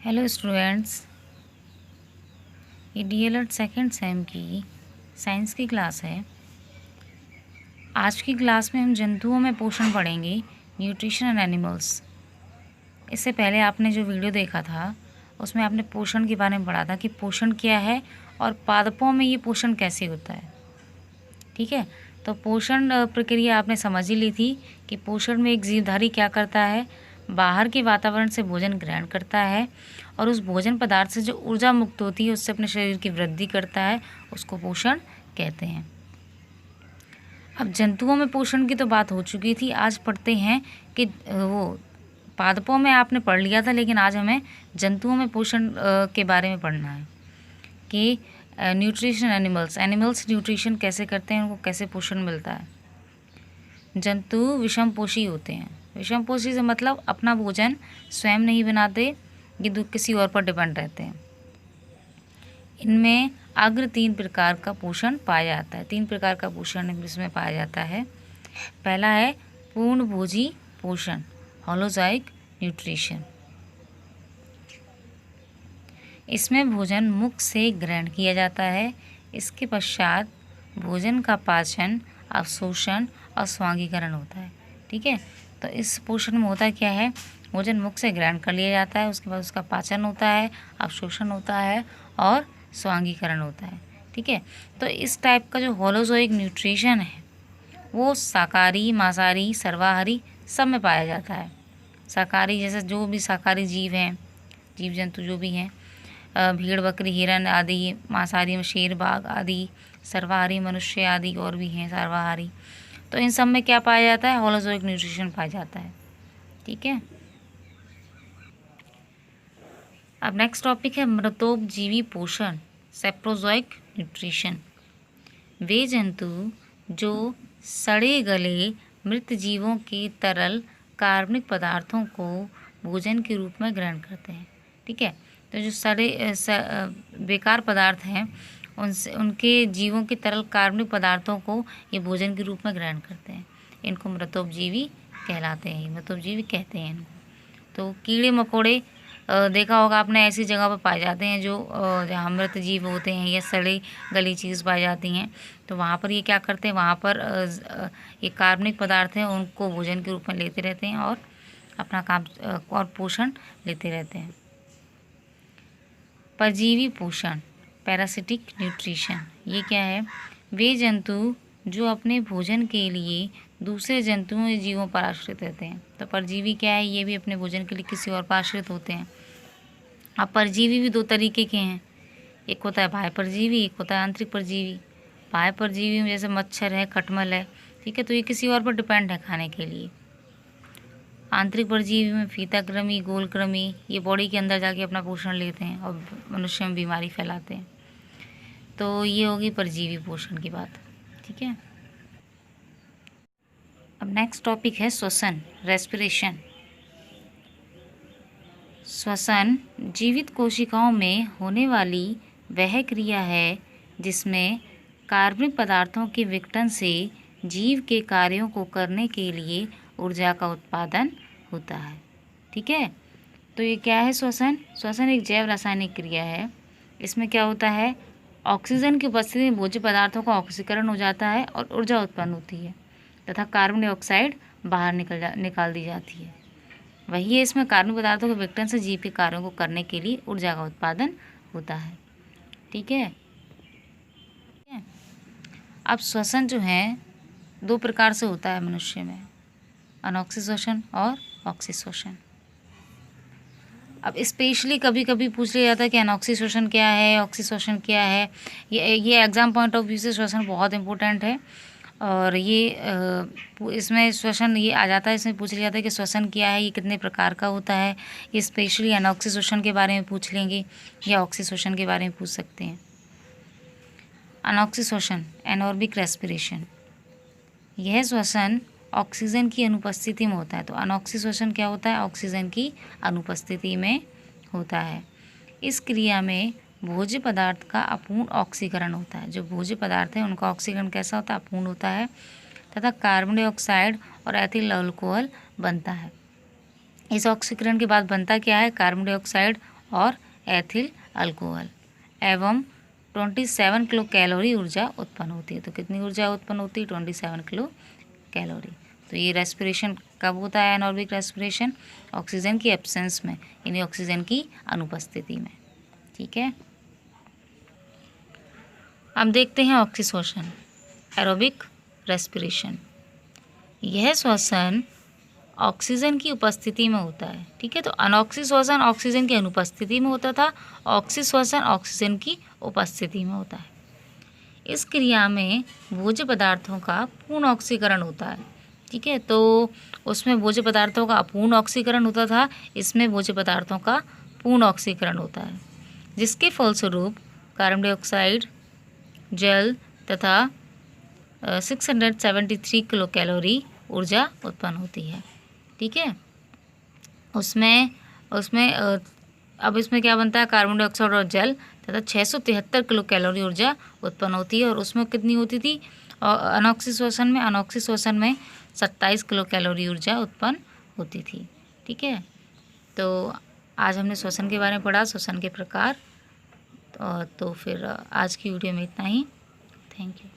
Hello students, ये DElEd second same की science की क्लास है। आज की क्लास में हम जंतुओं में पोषण पढ़ेंगे, न्यूट्रिशन एंड एनिमल्स। इससे पहले आपने जो वीडियो देखा था उसमें आपने पोषण के बारे में पढ़ा था कि पोषण क्या है और पादपों में ये पोषण कैसे होता है। ठीक है, तो पोषण प्रक्रिया आपने समझ ही ली थी कि पोषण में एक जीवधारी क्या करता है, बाहर के वातावरण से भोजन ग्रहण करता है और उस भोजन पदार्थ से जो ऊर्जा मुक्त होती है उससे अपने शरीर की वृद्धि करता है, उसको पोषण कहते हैं। अब जंतुओं में पोषण की तो बात हो चुकी थी, आज पढ़ते हैं कि वो पादपों में आपने पढ़ लिया था, लेकिन आज हमें जंतुओं में पोषण के बारे में पढ़ना है कि न्यूट्रिशन एनिमल्स न्यूट्रिशन कैसे करते हैं, उनको कैसे पोषण मिलता है। जंतु विषमपोषी होते हैं। विषमपोषी से मतलब अपना भोजन स्वयं नहीं बनाते, ये किसी और पर डिपेंड रहते हैं। इनमें अग्र 3 प्रकार का पोषण पाया जाता है। 3 प्रकार का पोषण इसमें पाया जाता है। पहला है पूर्णभोजी पोषण, होलोजोइक न्यूट्रिशन। इसमें भोजन मुख से ग्रहण किया जाता है। इसके पश्चात भोजन का पाचन, अवशोषण और स्वांगीकरण होता है। ठीक है, तो इस पोषण में होता क्या है, भोजन मुख से ग्रहण कर लिया जाता है, उसके बाद उसका पाचन होता है, अवशोषण होता है और स्वांगीकरण होता है। ठीक है, तो इस टाइप का जो होलोजोइक न्यूट्रिशन है वो शाकाहारी, मांसाहारी, सर्वाहारी सब में पाया जाता है। शाकाहारी जैसे जो भी शाकाहारी जीव हैं, जीव जंतु जो भी हैं, भेड़, बकरी, हिरन आदि, मांसाहारी में शेर, बाघ आदि, सर्वाहारी मनुष्य आदि और भी हैं सर्वाहारी। तो इन सब में क्या पाया जाता है, होलोजोइक न्यूट्रिशन पाया जाता है। ठीक है, अब नेक्स्ट टॉपिक है मृतोपजीवी पोषण, सेप्रोजोइक न्यूट्रिशन। वे जंतु जो सड़े गले मृत जीवों के तरल कार्बनिक पदार्थों को भोजन के रूप में ग्रहण करते हैं। ठीक है, तो जो सड़े बेकार पदार्थ हैं उनसे उनके जीवों के तरल कार्बनिक पदार्थों को ये भोजन के रूप में ग्रहण करते हैं, इनको मृतोपजीवी कहलाते हैं, मृतोपजीवी कहते हैं इनको। तो कीड़े मकोड़े देखा होगा आपने, ऐसी जगह पर पाए जाते हैं जो जहाँ मृत जीव होते हैं या सड़ी गली चीज़ पाई जाती हैं, तो वहाँ पर ये क्या करते हैं, वहाँ पर ये कार्बनिक पदार्थ हैं उनको भोजन के रूप में लेते रहते हैं और अपना काम और पोषण लेते रहते हैं। परजीवी पोषण, पैरासिटिक न्यूट्रिशन, ये क्या है, वे जंतु जो अपने भोजन के लिए दूसरे जंतुओं या जीवों पर आश्रित रहते हैं। तो परजीवी क्या है, ये भी अपने भोजन के लिए किसी और पर आश्रित होते हैं। अब परजीवी भी 2 तरीके के हैं, एक होता है बाह्य परजीवी, एक होता है आंतरिक परजीवी। बाह्य परजीवी में जैसे मच्छर है, खटमल है, ठीक है, तो ये किसी और पर डिपेंड है खाने के लिए। आंतरिक परजीवी में फीता कृमि, गोल कृमि, ये बॉडी के अंदर जाके अपना पोषण लेते हैं और मनुष्य में बीमारी फैलाते हैं। तो ये होगी परजीवी पोषण की बात। ठीक है, अब नेक्स्ट टॉपिक है श्वसन, रेस्पिरेशन। श्वसन जीवित कोशिकाओं में होने वाली वह क्रिया है जिसमें कार्बनिक पदार्थों के विघटन से जीव के कार्यों को करने के लिए ऊर्जा का उत्पादन होता है। ठीक है, तो ये क्या है, श्वसन। श्वसन एक जैव रासायनिक क्रिया है। इसमें क्या होता है, ऑक्सीजन की उपस्थिति में भोज्य पदार्थों का ऑक्सीकरण हो जाता है और ऊर्जा उत्पन्न होती है तथा कार्बन डाइऑक्साइड बाहर निकाल दी जाती है। वही है, इसमें कार्बनिक पदार्थों के विघटन से जीव के कार्यों को करने के लिए ऊर्जा का उत्पादन होता है। ठीक है, अब श्वसन जो है 2 प्रकार से होता है मनुष्य में, अनॉक्सी और ऑक्सी। अब स्पेशली कभी कभी पूछ लिया जाता है कि अनॉक्सी क्या है, ऑक्सी क्या है। ये एग्जाम पॉइंट ऑफ व्यू से श्वसन बहुत इंपॉर्टेंट है और ये इसमें श्वसन ये आ जाता है, इसमें पूछ लिया जाता है कि श्वसन क्या है, ये कितने प्रकार का होता है। ये स्पेशली अनॉक्सी के बारे में पूछ लेंगे या ऑक्सी के बारे में पूछ सकते हैं। अनॉक्सी एनोर्बिक रेस्पिरेशन, यह श्वसन ऑक्सीजन की अनुपस्थिति में होता है। तो अनॉक्सी क्या होता है, ऑक्सीजन की अनुपस्थिति में होता है। इस क्रिया में भोज्य पदार्थ का अपूर्ण ऑक्सीकरण होता है। जो भोज्य पदार्थ है उनका ऑक्सीकरण कैसा होता है, अपूर्ण होता है तथा कार्बन डाइऑक्साइड और एथिल अल्कोहल बनता है। इस ऑक्सीकरण के बाद बनता क्या है, कार्बन डाइऑक्साइड और एथिल अल्कोहल एवं 27 किलो कैलोरी ऊर्जा उत्पन्न होती है। तो कितनी ऊर्जा उत्पन्न होती है? 27 किलो कैलोरी। तो ये रेस्पिरेशन कब होता है? एनारोबिक रेस्पिरेशन ऑक्सीजन की एब्सेंस में, यानी ऑक्सीजन की अनुपस्थिति में। ठीक है, अब देखते हैं ऑक्सीश्वसन, एरोबिक रेस्पिरेशन। यह श्वसन ऑक्सीजन की उपस्थिति में होता है। ठीक है, तो अनऑक्सीश्वसन ऑक्सीजन की अनुपस्थिति में होता था, ऑक्सीश्वसन ऑक्सीजन की उपस्थिति में होता है। इस क्रिया में भोज्य पदार्थों का पूर्ण ऑक्सीकरण होता है। ठीक है, तो उसमें भोज्य पदार्थों का अपूर्ण ऑक्सीकरण होता था, इसमें भोज्य पदार्थों का पूर्ण ऑक्सीकरण होता है, जिसके फलस्वरूप कार्बन डाइऑक्साइड, जल तथा 673 किलो कैलोरी ऊर्जा उत्पन्न होती है। ठीक है, उसमें अब इसमें क्या बनता है? कार्बन डाइऑक्साइड और जल तथा 673 किलो कैलोरी ऊर्जा उत्पन्न होती है। और उसमें कितनी होती थी? अनऑक्सीश्वसन में 27 किलो कैलोरी ऊर्जा उत्पन्न होती थी। ठीक है, तो आज हमने श्वसन के बारे में पढ़ा, श्वसन के प्रकार। तो फिर आज की वीडियो में इतना ही। Thank you.